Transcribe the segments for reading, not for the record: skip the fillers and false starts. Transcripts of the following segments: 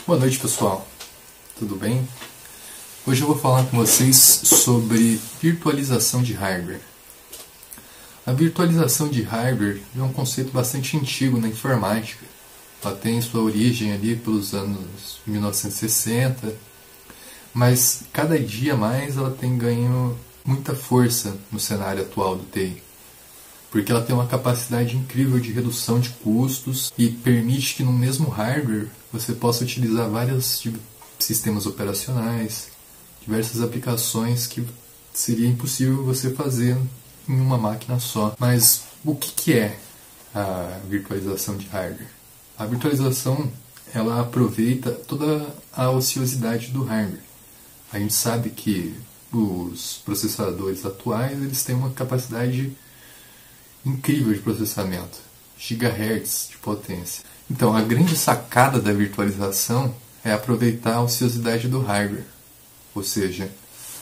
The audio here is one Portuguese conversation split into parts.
Boa noite, pessoal. Tudo bem? Hoje eu vou falar com vocês sobre virtualização de hardware. A virtualização de hardware é um conceito bastante antigo na informática. Ela tem sua origem ali pelos anos 1960, mas cada dia mais ela tem ganho muita força no cenário atual do TI. Porque ela tem uma capacidade incrível de redução de custos e permite que no mesmo hardware você possa utilizar vários sistemas operacionais, diversas aplicações que seria impossível você fazer em uma máquina só. Mas o que é a virtualização de hardware? A virtualização ela aproveita toda a ociosidade do hardware. A gente sabe que os processadores atuais eles têm uma capacidade incrível de processamento, gigahertz de potência. Então, a grande sacada da virtualização é aproveitar a ociosidade do hardware, ou seja,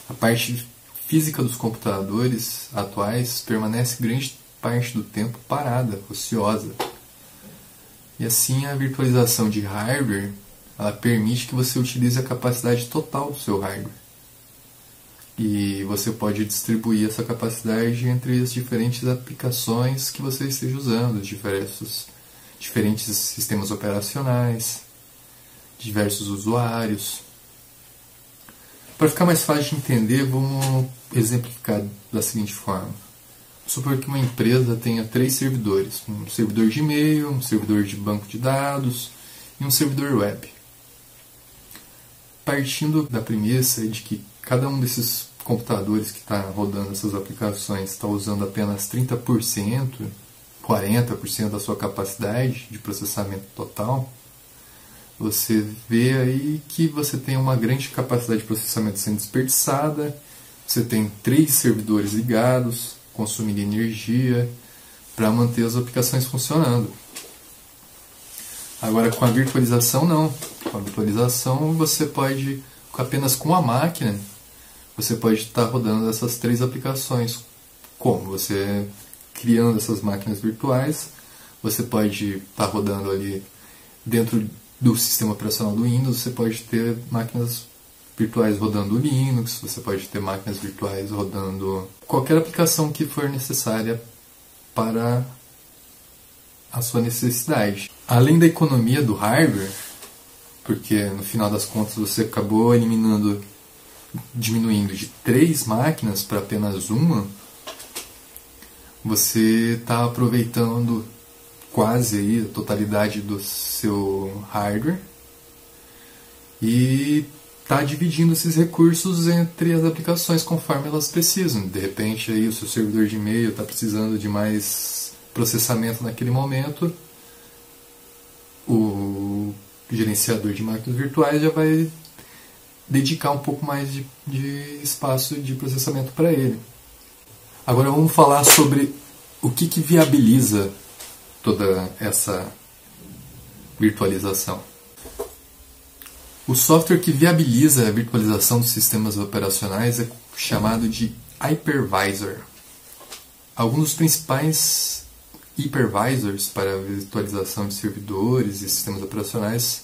a parte física dos computadores atuais permanece grande parte do tempo parada, ociosa. E assim a virtualização de hardware ela permite que você utilize a capacidade total do seu hardware. E você pode distribuir essa capacidade entre as diferentes aplicações que você esteja usando, diferentes sistemas operacionais, diversos usuários. Para ficar mais fácil de entender, vamos exemplificar da seguinte forma. Supor que uma empresa tenha 3 servidores, um servidor de e-mail, um servidor de banco de dados e um servidor web. Partindo da premissa de que cada um desses computadores que está rodando essas aplicações está usando apenas 30%, 40% da sua capacidade de processamento total, você vê aí que você tem uma grande capacidade de processamento sendo desperdiçada, você tem 3 servidores ligados, consumindo energia para manter as aplicações funcionando. Agora com a virtualização não. Com a virtualização você pode, apenas com a máquina, você pode estar rodando essas 3 aplicações. Como? Você criando essas máquinas virtuais, você pode estar rodando ali dentro do sistema operacional do Windows, você pode ter máquinas virtuais rodando Linux, você pode ter máquinas virtuais rodando qualquer aplicação que for necessária para a sua necessidade. Além da economia do hardware, porque no final das contas você acabou diminuindo de 3 máquinas para apenas uma, você está aproveitando quase aí a totalidade do seu hardware e está dividindo esses recursos entre as aplicações conforme elas precisam. De repente aí o seu servidor de e-mail está precisando de mais processamento naquele momento, o gerenciador de máquinas virtuais já vai dedicar um pouco mais de espaço de processamento para ele. Agora vamos falar sobre o que viabiliza toda essa virtualização. O software que viabiliza a virtualização dos sistemas operacionais é chamado de hypervisor. Alguns dos principais hypervisors para a virtualização de servidores e sistemas operacionais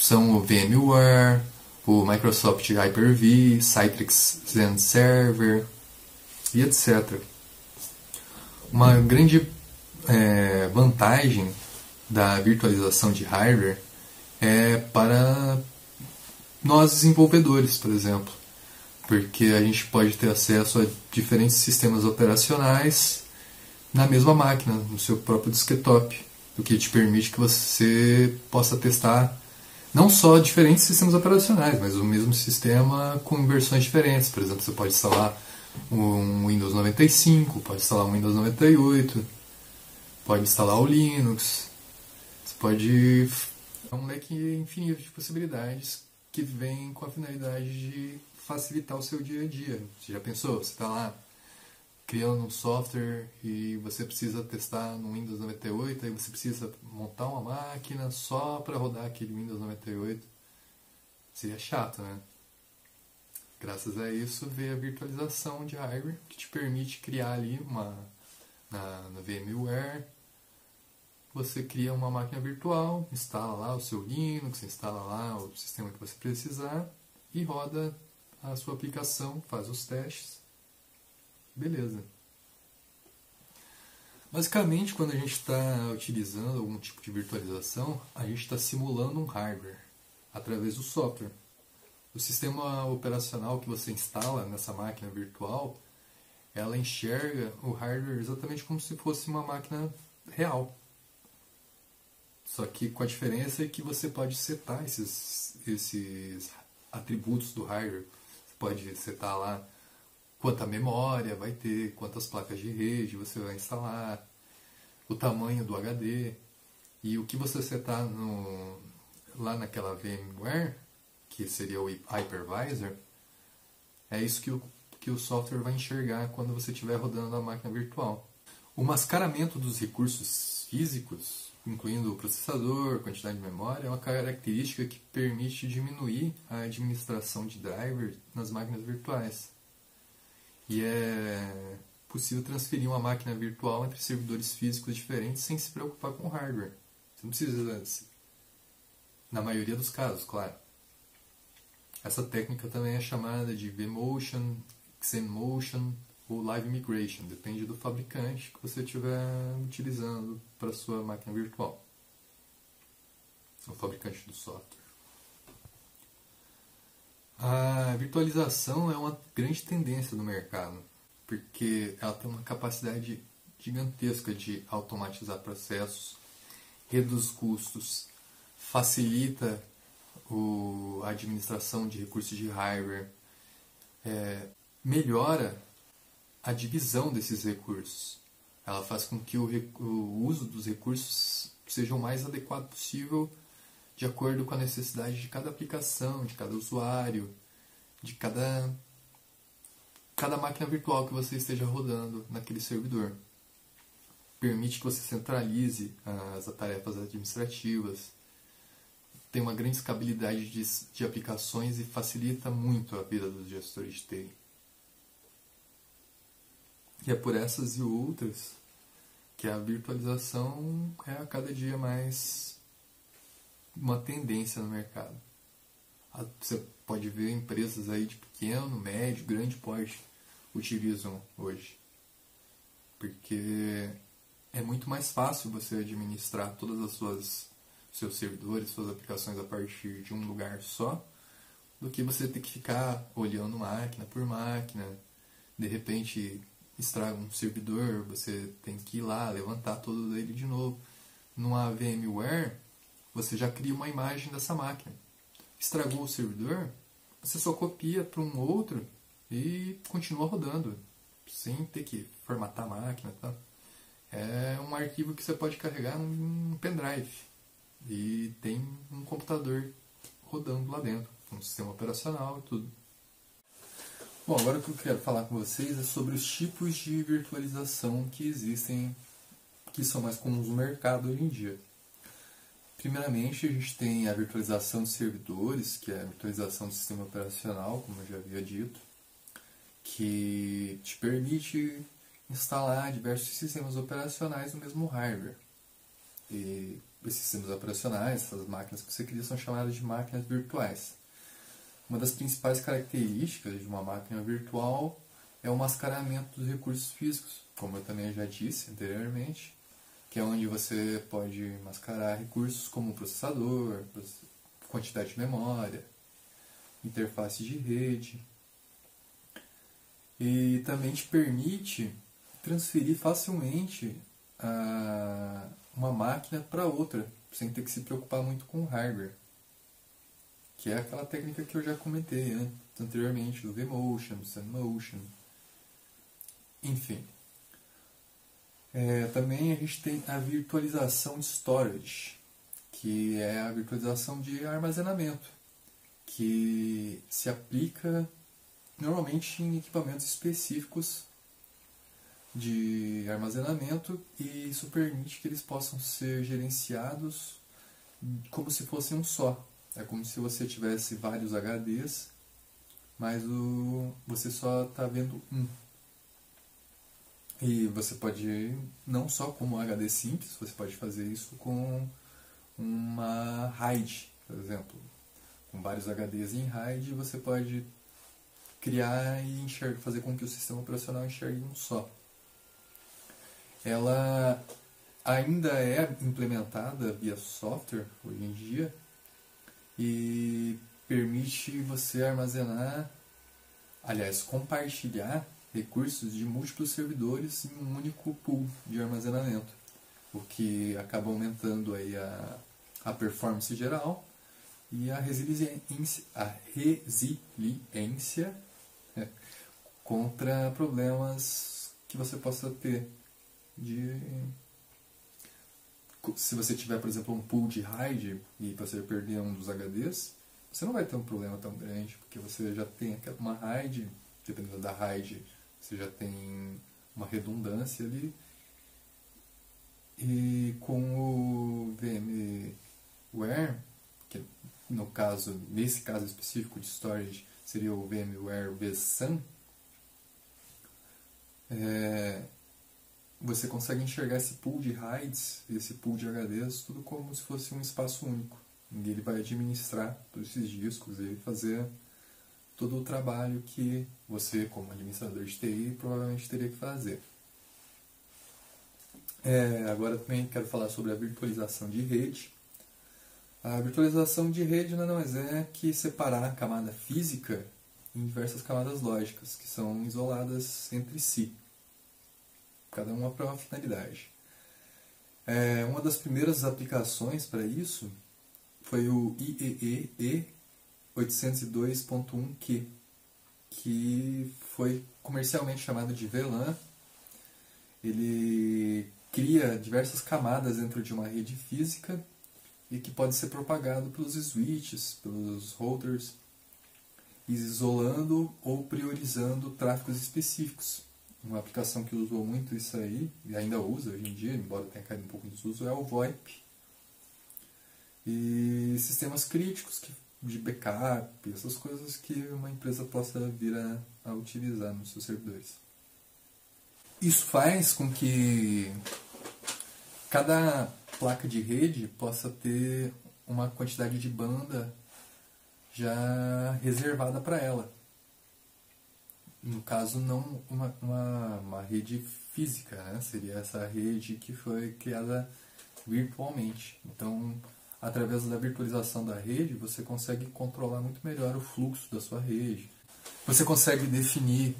são o VMware, o Microsoft Hyper-V, Citrix Xen Server e etc. Uma grande vantagem da virtualização de hardware é para nós desenvolvedores, por exemplo, porque a gente pode ter acesso a diferentes sistemas operacionais na mesma máquina, no seu próprio desktop, o que te permite que você possa testar não só diferentes sistemas operacionais, mas o mesmo sistema com versões diferentes. Por exemplo, você pode instalar um Windows 95, pode instalar um Windows 98, pode instalar o Linux. Você pode... É um leque infinito de possibilidades que vem com a finalidade de facilitar o seu dia a dia. Você já pensou? Você está lá criando um software e você precisa testar no Windows 98, aí você precisa montar uma máquina só para rodar aquele Windows 98. Seria chato, né? Graças a isso veio a virtualização de hardware, que te permite criar ali no VMware, você cria uma máquina virtual, instala lá o seu Linux, instala lá o sistema que você precisar e roda a sua aplicação, faz os testes. Beleza. Basicamente, quando a gente está utilizando algum tipo de virtualização, a gente está simulando um hardware através do software. O sistema operacional que você instala nessa máquina virtual, ela enxerga o hardware exatamente como se fosse uma máquina real. Só que com a diferença que você pode setar esses atributos do hardware. Você pode setar lá quanta memória vai ter, quantas placas de rede você vai instalar, o tamanho do HD. E o que você setar lá naquela VMware, que seria o hypervisor, é isso que o software vai enxergar quando você estiver rodando a máquina virtual. O mascaramento dos recursos físicos, incluindo o processador, quantidade de memória, é uma característica que permite diminuir a administração de drivers nas máquinas virtuais. E é possível transferir uma máquina virtual entre servidores físicos diferentes sem se preocupar com o hardware. Você não precisa, na maioria dos casos, claro. Essa técnica também é chamada de vMotion, XeMotion ou Live Migration, depende do fabricante que você estiver utilizando para a sua máquina virtual, o fabricante do software. A virtualização é uma grande tendência no mercado, porque ela tem uma capacidade gigantesca de automatizar processos, reduz custos, facilita a administração de recursos de hardware, melhora a divisão desses recursos. Ela faz com que o uso dos recursos seja o mais adequado possível, de acordo com a necessidade de cada aplicação, de cada usuário, de cada máquina virtual que você esteja rodando naquele servidor. Permite que você centralize as tarefas administrativas, tem uma grande escalabilidade de aplicações e facilita muito a vida dos gestores de TI. E é por essas e outras que a virtualização é a cada dia mais uma tendência no mercado. Você pode ver empresas aí de pequeno, médio, grande porte utilizam hoje. Porque é muito mais fácil você administrar todas as seus servidores, suas aplicações a partir de um lugar só, do que você ter que ficar olhando máquina por máquina. De repente estraga um servidor, você tem que ir lá, levantar todo ele de novo. Numa VMware, você já cria uma imagem dessa máquina. Estragou o servidor, você só copia para um outro e continua rodando, sem ter que formatar a máquina. Tá? É um arquivo que você pode carregar num pendrive e tem um computador rodando lá dentro, com um sistema operacional e tudo. Bom, agora o que eu quero falar com vocês é sobre os tipos de virtualização que existem, que são mais comuns no mercado hoje em dia. Primeiramente, a gente tem a virtualização de servidores, que é a virtualização do sistema operacional, como eu já havia dito, que te permite instalar diversos sistemas operacionais no mesmo hardware. E esses sistemas operacionais, essas máquinas que você cria, são chamadas de máquinas virtuais. Uma das principais características de uma máquina virtual é o mascaramento dos recursos físicos, como eu também já disse anteriormente, que é onde você pode mascarar recursos como processador, quantidade de memória, interface de rede. E também te permite transferir facilmente uma máquina para outra, sem ter que se preocupar muito com o hardware. Que é aquela técnica que eu já comentei anteriormente, do vMotion, do XeMotion. Enfim. Também a gente tem a virtualização de storage, que é a virtualização de armazenamento, que se aplica normalmente em equipamentos específicos de armazenamento, e isso permite que eles possam ser gerenciados como se fossem um só. É como se você tivesse vários HDs, mas você só está vendo um. E você pode, não só como HD simples, você pode fazer isso com uma RAID, por exemplo. Com vários HDs em RAID, você pode criar e fazer com que o sistema operacional enxergue um só. Ela ainda é implementada via software hoje em dia e permite você armazenar, aliás, compartilhar recursos de múltiplos servidores em um único pool de armazenamento, o que acaba aumentando aí a performance geral e a resiliência contra problemas que você possa ter se você tiver, por exemplo, um pool de RAID e você perder um dos HDs, você não vai ter um problema tão grande, porque você já tem uma RAID, dependendo da RAID, você já tem uma redundância ali. E com o VMware, que nesse caso específico de storage, seria o VMware vSAN, você consegue enxergar esse pool de RAIDs, esse pool de HDs, tudo como se fosse um espaço único. E ele vai administrar todos esses discos e fazer todo o trabalho que você, como administrador de TI, provavelmente teria que fazer. Agora também quero falar sobre a virtualização de rede. A virtualização de rede nada mais é que separar a camada física em diversas camadas lógicas, que são isoladas entre si, cada uma para uma finalidade. Uma das primeiras aplicações para isso foi o IEEE 802.1Q, que foi comercialmente chamado de VLAN. Ele cria diversas camadas dentro de uma rede física e que pode ser propagado pelos switches, pelos routers, isolando ou priorizando tráfegos específicos. Uma aplicação que usou muito isso aí, e ainda usa hoje em dia, embora tenha caído um pouco em desuso, é o VoIP. E sistemas críticos de backup, essas coisas que uma empresa possa vir a utilizar nos seus servidores. Isso faz com que cada placa de rede possa ter uma quantidade de banda já reservada para ela. No caso, não uma rede física, né? Seria essa rede que foi criada virtualmente. Então, através da virtualização da rede, você consegue controlar muito melhor o fluxo da sua rede. Você consegue definir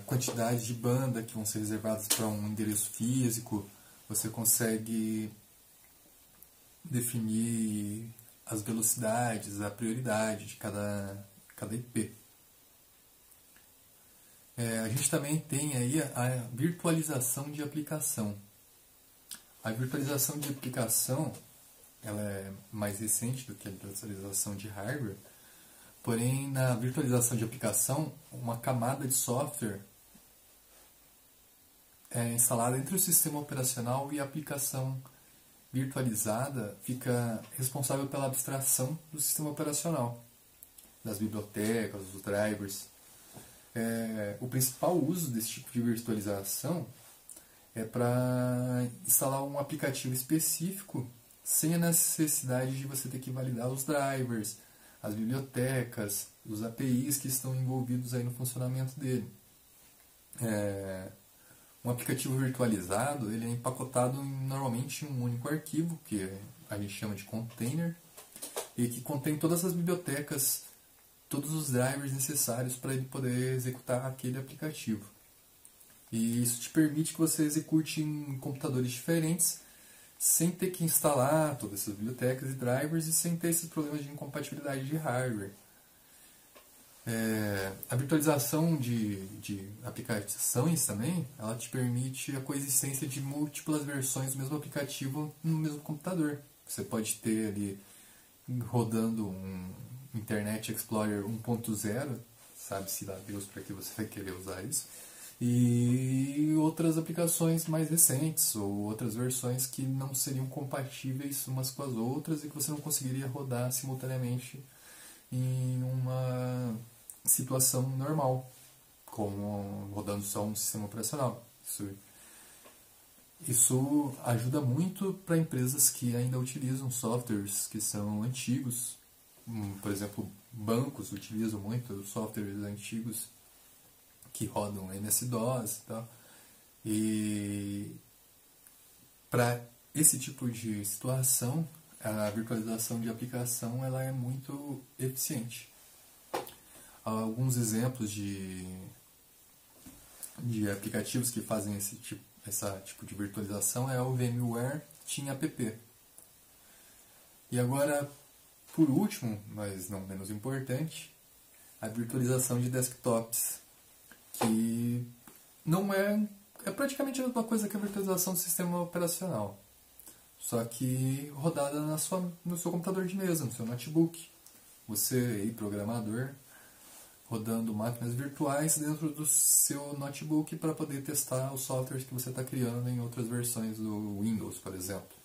quantidades de banda que vão ser reservadas para um endereço físico. Você consegue definir as velocidades, a prioridade de cada IP. A gente também tem aí a virtualização de aplicação. A virtualização de aplicação ela é mais recente do que a virtualização de hardware, porém na virtualização de aplicação, uma camada de software é instalada entre o sistema operacional e a aplicação virtualizada fica responsável pela abstração do sistema operacional, das bibliotecas, dos drivers. O principal uso desse tipo de virtualização é para instalar um aplicativo específico sem a necessidade de você ter que validar os drivers, as bibliotecas, os APIs que estão envolvidos aí no funcionamento dele. Um aplicativo virtualizado ele é empacotado normalmente em um único arquivo, que a gente chama de container, e que contém todas as bibliotecas, todos os drivers necessários para ele poder executar aquele aplicativo. E isso te permite que você execute em computadores diferentes, sem ter que instalar todas essas bibliotecas e drivers e sem ter esses problemas de incompatibilidade de hardware. A virtualização de aplicações também, ela te permite a coexistência de múltiplas versões do mesmo aplicativo no mesmo computador. Você pode ter ali rodando um Internet Explorer 1.0, sabe-se lá Deus para que você vai querer usar isso, e outras aplicações mais recentes, ou outras versões que não seriam compatíveis umas com as outras e que você não conseguiria rodar simultaneamente em uma situação normal, como rodando só um sistema operacional. Isso ajuda muito para empresas que ainda utilizam softwares que são antigos. Por exemplo, bancos utilizam muito softwares antigos que rodam MS-DOS e tal. E para esse tipo de situação, a virtualização de aplicação ela é muito eficiente. Alguns exemplos de aplicativos que fazem esse tipo de virtualização é o VMware TeamApp. E agora, por último, mas não menos importante, a virtualização de desktops, que não é praticamente a mesma coisa que a virtualização do sistema operacional, só que rodada no seu computador de mesa, no seu notebook. Você aí, programador, rodando máquinas virtuais dentro do seu notebook para poder testar os softwares que você está criando em outras versões do Windows, por exemplo.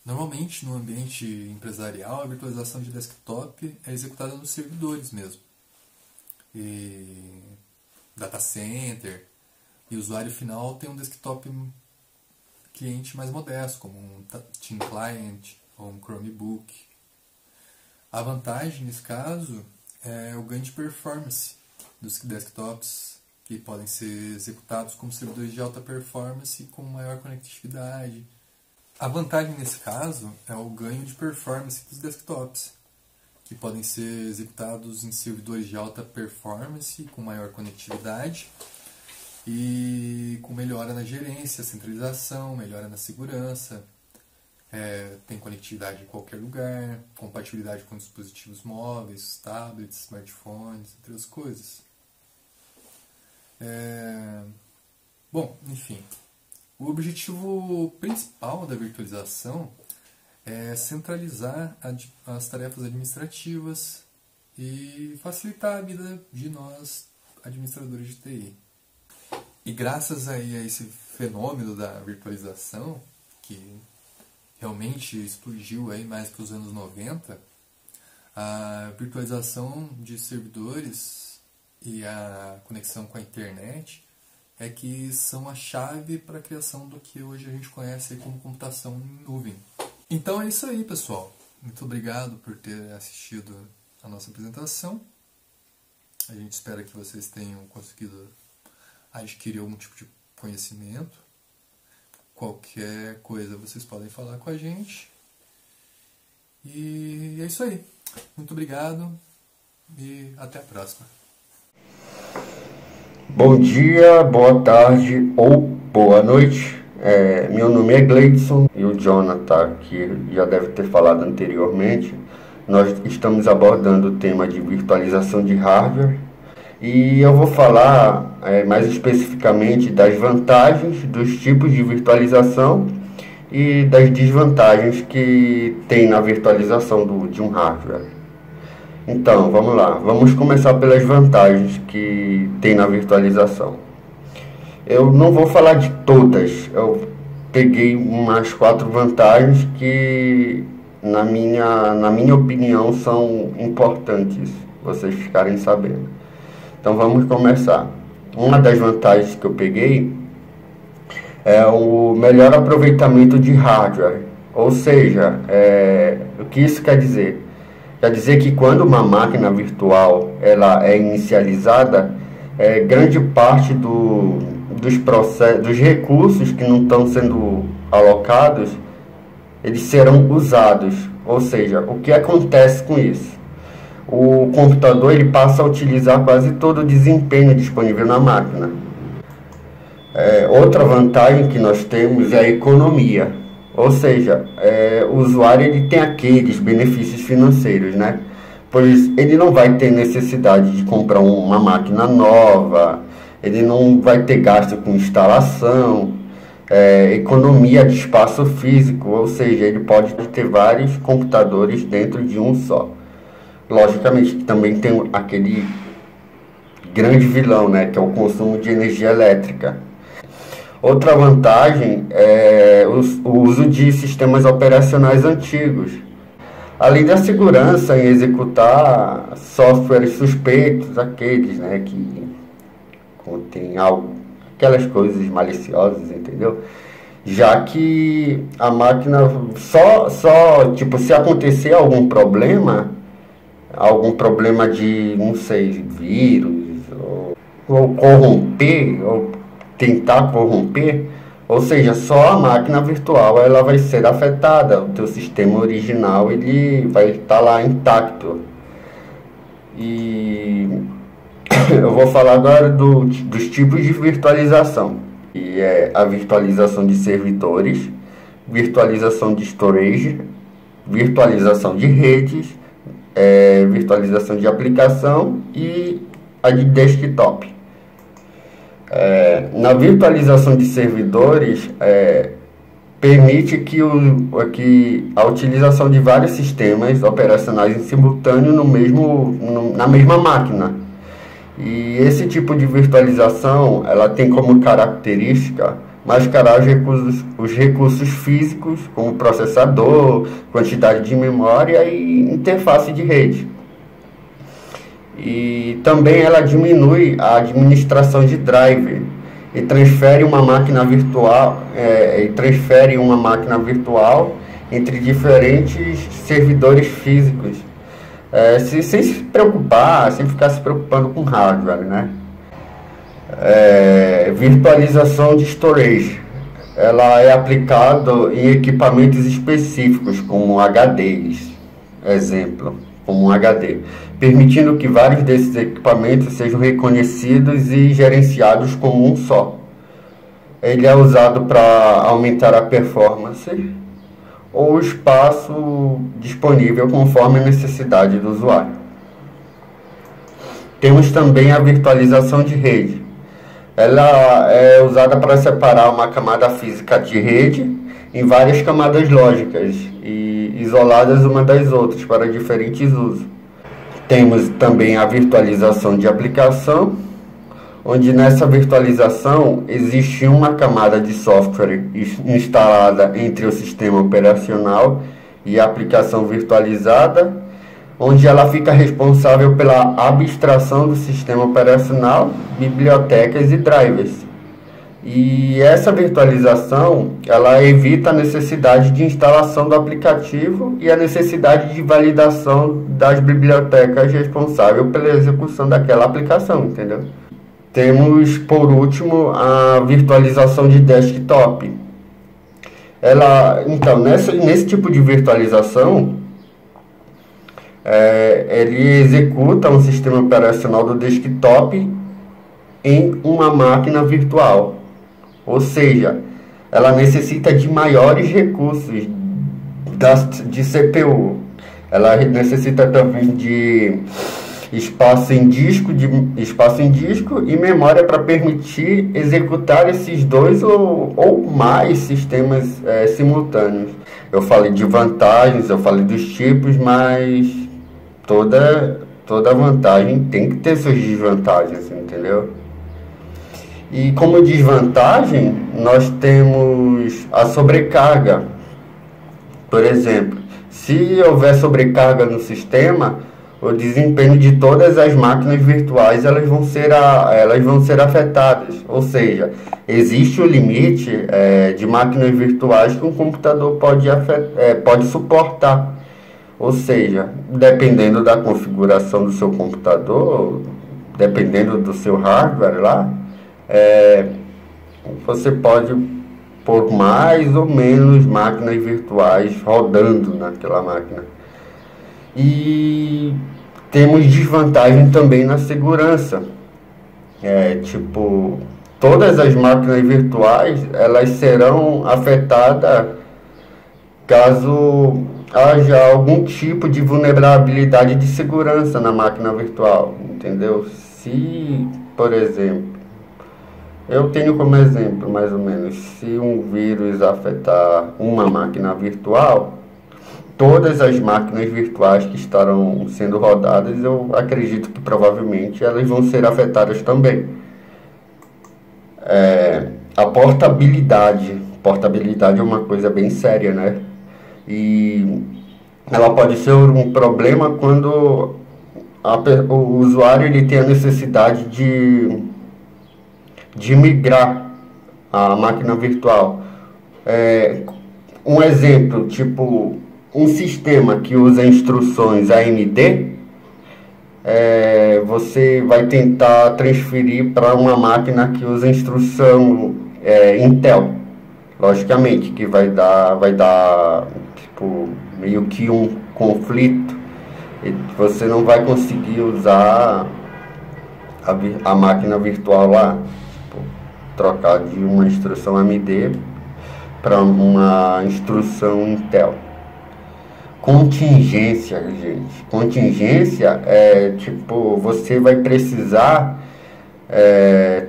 Normalmente, no ambiente empresarial, a virtualização de desktop é executada nos servidores mesmo. E data center, e o usuário final tem um desktop cliente mais modesto, como um Team Client ou um Chromebook. A vantagem, nesse caso, é o ganho de performance dos desktops, que podem ser executados como servidores de alta performance com maior conectividade. A vantagem, nesse caso, é o ganho de performance dos desktops, que podem ser executados em servidores de alta performance com maior conectividade e com melhora na gerência, centralização, melhora na segurança. Tem conectividade em qualquer lugar, compatibilidade com dispositivos móveis, tablets, smartphones, entre outras coisas. Bom, enfim, o objetivo principal da virtualização é centralizar as tarefas administrativas e facilitar a vida de nós, administradores de TI. E graças aí a esse fenômeno da virtualização, que realmente explodiu aí mais para os anos 90, a virtualização de servidores e a conexão com a internet é que são a chave para a criação do que hoje a gente conhece como computação em nuvem. Então é isso aí, pessoal. Muito obrigado por ter assistido a nossa apresentação. A gente espera que vocês tenham conseguido adquirir algum tipo de conhecimento. Qualquer coisa vocês podem falar com a gente. E é isso aí. Muito obrigado e até a próxima. Bom dia, boa tarde ou boa noite. Meu nome é Gleidson e o Jonathan, que já deve ter falado anteriormente. Nós estamos abordando o tema de virtualização de hardware e eu vou falar mais especificamente das vantagens dos tipos de virtualização e das desvantagens que tem na virtualização de um hardware. Então, vamos lá. Vamos começar pelas vantagens que tem na virtualização. Eu não vou falar de todas. Eu peguei umas 4 vantagens que, na minha opinião, são importantes vocês ficarem sabendo. Então, vamos começar. Uma das vantagens que eu peguei é o melhor aproveitamento de hardware. Ou seja, o que isso quer dizer? Quer dizer que quando uma máquina virtual ela é inicializada, grande parte dos recursos que não estão sendo alocados, eles serão usados. Ou seja, o que acontece com isso? O computador ele passa a utilizar quase todo o desempenho disponível na máquina. Outra vantagem que nós temos é a economia. Ou seja, o usuário ele tem aqueles benefícios financeiros, né? Pois ele não vai ter necessidade de comprar uma máquina nova, ele não vai ter gasto com instalação, economia de espaço físico, ou seja, ele pode ter vários computadores dentro de um só. Logicamente, também tem aquele grande vilão, né, que é o consumo de energia elétrica. Outra vantagem é o uso de sistemas operacionais antigos. Além da segurança em executar softwares suspeitos, aqueles, né, que contém algo, aquelas coisas maliciosas, entendeu? Já que a máquina tipo, se acontecer algum problema de, não sei, vírus, ou corromper, ou tentar corromper, ou seja, só a máquina virtual ela vai ser afetada, o teu sistema original ele vai estar lá intacto. E eu vou falar agora dos tipos de virtualização, que é a virtualização de servidores, virtualização de storage, virtualização de redes, virtualização de aplicação e a de desktop. Na virtualização de servidores, permite que a utilização de vários sistemas operacionais em simultâneo na mesma máquina. E esse tipo de virtualização, ela tem como característica mascarar os recursos físicos, como processador, quantidade de memória e interface de rede. E também ela diminui a administração de driver e transfere uma máquina virtual entre diferentes servidores físicos, sem se preocupar, sem ficar se preocupando com hardware, né? Virtualização de storage, ela é aplicada em equipamentos específicos, como HDs, exemplo, como um HD, permitindo que vários desses equipamentos sejam reconhecidos e gerenciados como um só. Ele é usado para aumentar a performance ou o espaço disponível conforme a necessidade do usuário. Temos também a virtualização de rede. Ela é usada para separar uma camada física de rede em várias camadas lógicas e isoladas uma das outras para diferentes usos. Temos também a virtualização de aplicação, onde nessa virtualização existe uma camada de software instalada entre o sistema operacional e a aplicação virtualizada, onde ela fica responsável pela abstração do sistema operacional, bibliotecas e drivers. E essa virtualização, ela evita a necessidade de instalação do aplicativo e a necessidade de validação das bibliotecas responsáveis pela execução daquela aplicação, entendeu? Temos, por último, a virtualização de desktop. Então, nesse tipo de virtualização, ele executa um sistema operacional do desktop em uma máquina virtual. Ou seja, ela necessita de maiores recursos de CPU. Ela necessita também de espaço em disco e memória para permitir executar esses dois ou mais sistemas simultâneos. Eu falei de vantagens, eu falei dos tipos, mas toda vantagem tem que ter suas desvantagens, entendeu? E como desvantagem, nós temos a sobrecarga. Por exemplo, se houver sobrecarga no sistema, o desempenho de todas as máquinas virtuais elas vão ser afetadas. Ou seja, existe o limite de máquinas virtuais que um computador pode suportar. Ou seja, dependendo da configuração do seu computador, dependendo do seu hardware lá, você pode pôr mais ou menos máquinas virtuais rodando naquela máquina. E temos desvantagem também na segurança. Tipo, todas as máquinas virtuais elas serão afetadas caso haja algum tipo de vulnerabilidade de segurança na máquina virtual, entendeu? Se, por exemplo, eu tenho como exemplo, mais ou menos, se um vírus afetar uma máquina virtual, todas as máquinas virtuais que estarão sendo rodadas, eu acredito que provavelmente elas vão ser afetadas também. A portabilidade é uma coisa bem séria, né? E ela pode ser um problema quando o usuário ele tem a necessidade de migrar a máquina virtual. Um exemplo, tipo um sistema que usa instruções AMD, você vai tentar transferir para uma máquina que usa instrução Intel. Logicamente que vai dar tipo, meio que um conflito, e você não vai conseguir usar a máquina virtual lá, tipo, trocar de uma instrução AMD para uma instrução Intel. Contingência, gente. Contingência é tipo, você vai precisar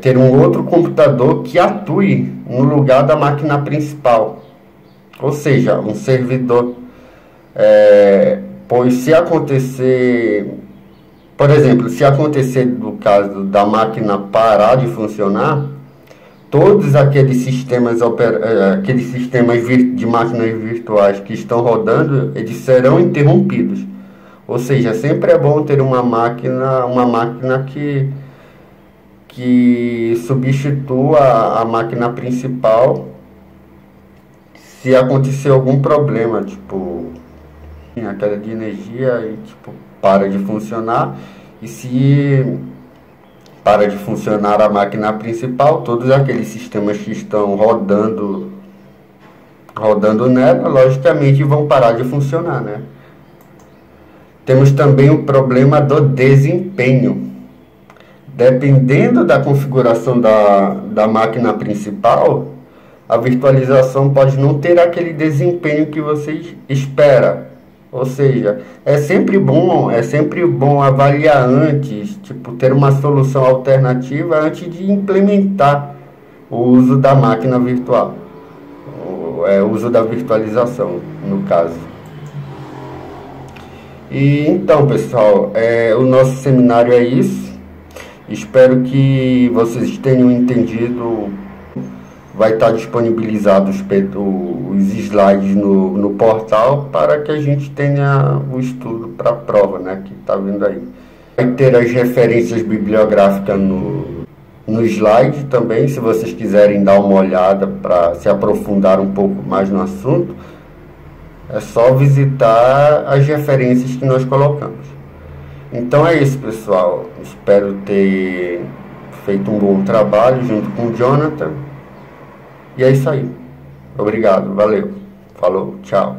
ter um outro computador que atue no lugar da máquina principal, ou seja, um servidor. Pois se acontecer, por exemplo, se acontecer do caso da máquina parar de funcionar, todos aqueles sistemas de máquinas virtuais que estão rodando, eles serão interrompidos. Ou seja, sempre é bom ter uma máquina que substitua a máquina principal se acontecer algum problema, tipo a queda de energia e tipo para de funcionar. E se para de funcionar a máquina principal, todos aqueles sistemas que estão rodando nela, logicamente vão parar de funcionar, né? Temos também o problema do desempenho. Dependendo da configuração da máquina principal, a virtualização pode não ter aquele desempenho que você espera. Ou seja, é sempre bom avaliar antes, tipo, ter uma solução alternativa antes de implementar o uso da máquina virtual, o uso da virtualização, no caso. E então, pessoal, o nosso seminário é isso. Espero que vocês tenham entendido. Vai estar disponibilizados os slides no portal para que a gente tenha o estudo para a prova, né, que está vindo aí. Vai ter as referências bibliográficas no slide também, se vocês quiserem dar uma olhada para se aprofundar um pouco mais no assunto. É só visitar as referências que nós colocamos. Então é isso, pessoal. Espero ter feito um bom trabalho junto com o Jonathan. E é isso aí. Obrigado, valeu. Falou, tchau.